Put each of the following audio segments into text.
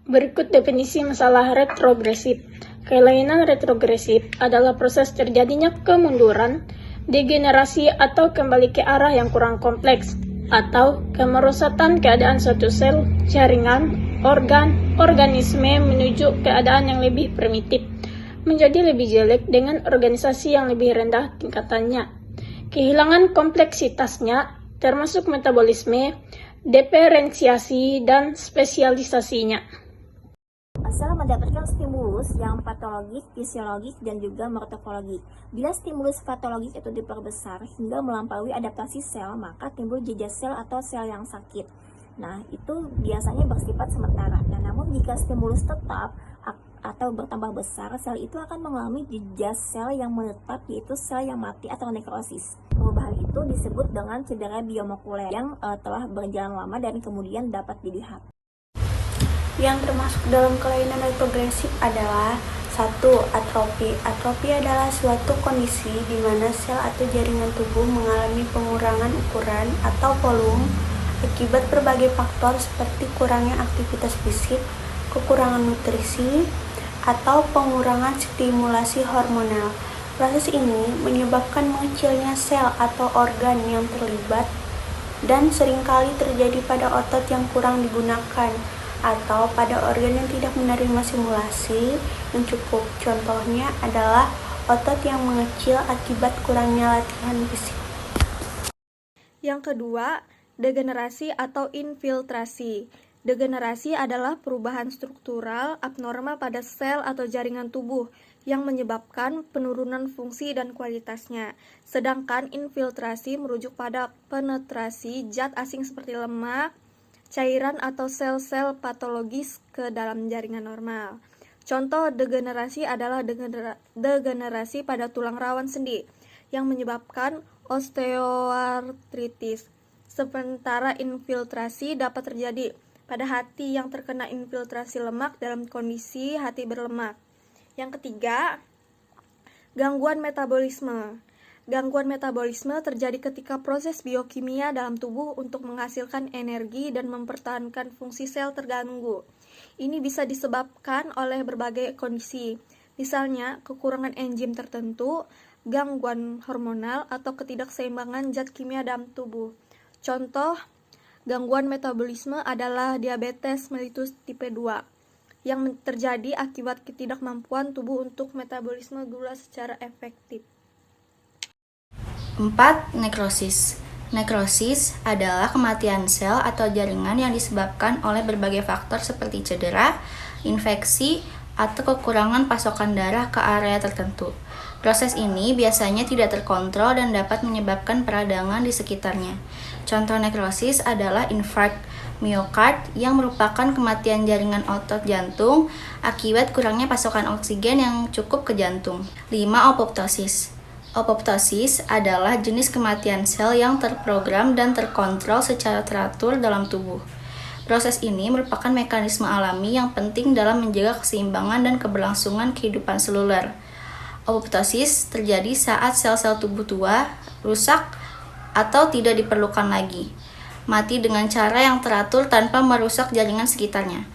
Berikut definisi masalah retrogresif. Kelainan retrogresif adalah proses terjadinya kemunduran, degenerasi atau kembali ke arah yang kurang kompleks, atau kemerosotan keadaan suatu sel, jaringan, organ, organisme menuju keadaan yang lebih primitif, menjadi lebih jelek dengan organisasi yang lebih rendah tingkatannya. Kehilangan kompleksitasnya, termasuk metabolisme, diferensiasi, dan spesialisasinya. Sel mendapatkan stimulus yang patologik, fisiologik, dan juga morfologik. Bila stimulus patologik itu diperbesar hingga melampaui adaptasi sel, maka timbul jejak sel atau sel yang sakit. Nah, itu biasanya bersifat sementara. Nah, namun jika stimulus tetap atau bertambah besar, sel itu akan mengalami jejak sel yang menetap, yaitu sel yang mati atau nekrosis. Perubahan itu disebut dengan cedera biomokuler yang telah berjalan lama dan kemudian dapat dilihat. Yang termasuk dalam kelainan retrogresif adalah 1. Atrofi. Atrofi adalah suatu kondisi di mana sel atau jaringan tubuh mengalami pengurangan ukuran atau volume akibat berbagai faktor seperti kurangnya aktivitas fisik, kekurangan nutrisi, atau pengurangan stimulasi hormonal. Proses ini menyebabkan mengecilnya sel atau organ yang terlibat dan seringkali terjadi pada otot yang kurang digunakan atau pada organ yang tidak menerima stimulasi yang cukup. Contohnya adalah otot yang mengecil akibat kurangnya latihan fisik. Yang kedua, degenerasi atau infiltrasi. Degenerasi adalah perubahan struktural abnormal pada sel atau jaringan tubuh yang menyebabkan penurunan fungsi dan kualitasnya. Sedangkan infiltrasi merujuk pada penetrasi zat asing seperti lemak, cairan atau sel-sel patologis ke dalam jaringan normal. Contoh degenerasi adalah degenerasi pada tulang rawan sendi yang menyebabkan osteoartritis. Sementara infiltrasi dapat terjadi pada hati yang terkena infiltrasi lemak dalam kondisi hati berlemak. Yang ketiga, gangguan metabolisme. Gangguan metabolisme terjadi ketika proses biokimia dalam tubuh untuk menghasilkan energi dan mempertahankan fungsi sel terganggu. Ini bisa disebabkan oleh berbagai kondisi, misalnya kekurangan enzim tertentu, gangguan hormonal, atau ketidakseimbangan zat kimia dalam tubuh. Contoh gangguan metabolisme adalah diabetes mellitus tipe 2 yang terjadi akibat ketidakmampuan tubuh untuk metabolisme gula secara efektif. 4. Nekrosis. Nekrosis adalah kematian sel atau jaringan yang disebabkan oleh berbagai faktor seperti cedera, infeksi, atau kekurangan pasokan darah ke area tertentu. Proses ini biasanya tidak terkontrol dan dapat menyebabkan peradangan di sekitarnya. Contoh nekrosis adalah infark miokard yang merupakan kematian jaringan otot jantung akibat kurangnya pasokan oksigen yang cukup ke jantung. 5. Apoptosis. Apoptosis adalah jenis kematian sel yang terprogram dan terkontrol secara teratur dalam tubuh. Proses ini merupakan mekanisme alami yang penting dalam menjaga keseimbangan dan keberlangsungan kehidupan seluler. Apoptosis terjadi saat sel-sel tubuh tua, rusak, atau tidak diperlukan lagi, mati dengan cara yang teratur tanpa merusak jaringan sekitarnya.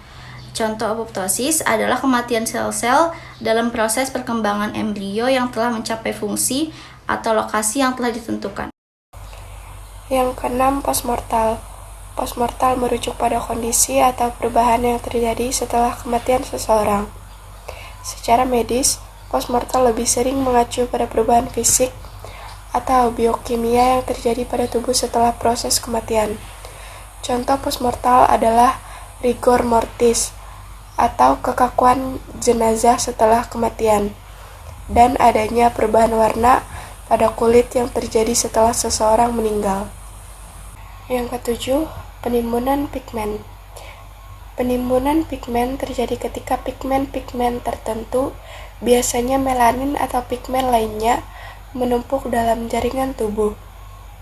Contoh apoptosis adalah kematian sel-sel dalam proses perkembangan embrio yang telah mencapai fungsi atau lokasi yang telah ditentukan. Yang keenam, postmortal. Postmortal merujuk pada kondisi atau perubahan yang terjadi setelah kematian seseorang. Secara medis, postmortal lebih sering mengacu pada perubahan fisik atau biokimia yang terjadi pada tubuh setelah proses kematian. Contoh postmortal adalah rigor mortis atau kekakuan jenazah setelah kematian, dan adanya perubahan warna pada kulit yang terjadi setelah seseorang meninggal. Yang ketujuh, penimbunan pigmen. Penimbunan pigmen terjadi ketika pigmen-pigmen tertentu, biasanya melanin atau pigmen lainnya, menumpuk dalam jaringan tubuh.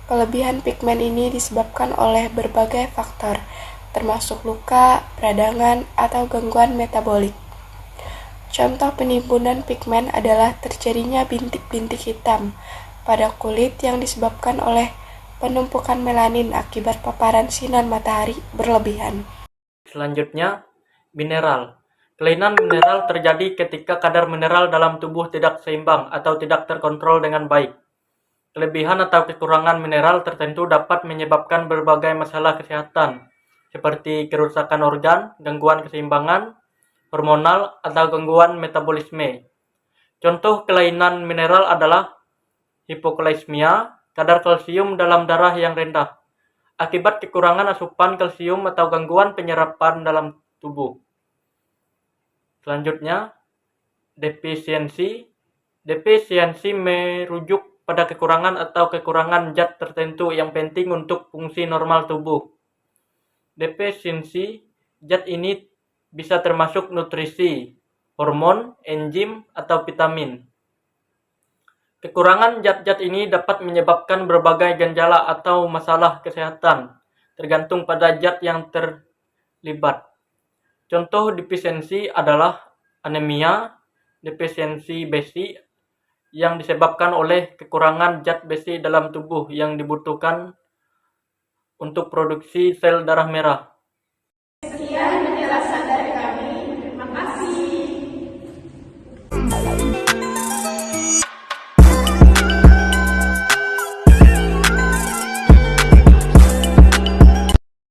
Kelebihan pigmen ini disebabkan oleh berbagai faktor, termasuk luka, peradangan, atau gangguan metabolik. Contoh penimbunan pigmen adalah terjadinya bintik-bintik hitam pada kulit yang disebabkan oleh penumpukan melanin akibat paparan sinar matahari berlebihan. Selanjutnya, Mineral. Kelainan mineral terjadi ketika kadar mineral dalam tubuh tidak seimbang atau tidak terkontrol dengan baik. Kelebihan atau kekurangan mineral tertentu dapat menyebabkan berbagai masalah kesehatan, seperti kerusakan organ, gangguan keseimbangan hormonal, atau gangguan metabolisme. Contoh kelainan mineral adalah hipokalsemia, kadar kalsium dalam darah yang rendah, akibat kekurangan asupan kalsium atau gangguan penyerapan dalam tubuh. Selanjutnya, defisiensi. Defisiensi merujuk pada kekurangan atau kekurangan zat tertentu yang penting untuk fungsi normal tubuh. Defisiensi zat ini bisa termasuk nutrisi, hormon, enzim, atau vitamin. Kekurangan zat-zat ini dapat menyebabkan berbagai gejala atau masalah kesehatan, tergantung pada zat yang terlibat. Contoh defisiensi adalah anemia, defisiensi besi yang disebabkan oleh kekurangan zat besi dalam tubuh yang dibutuhkan untuk produksi sel darah merah.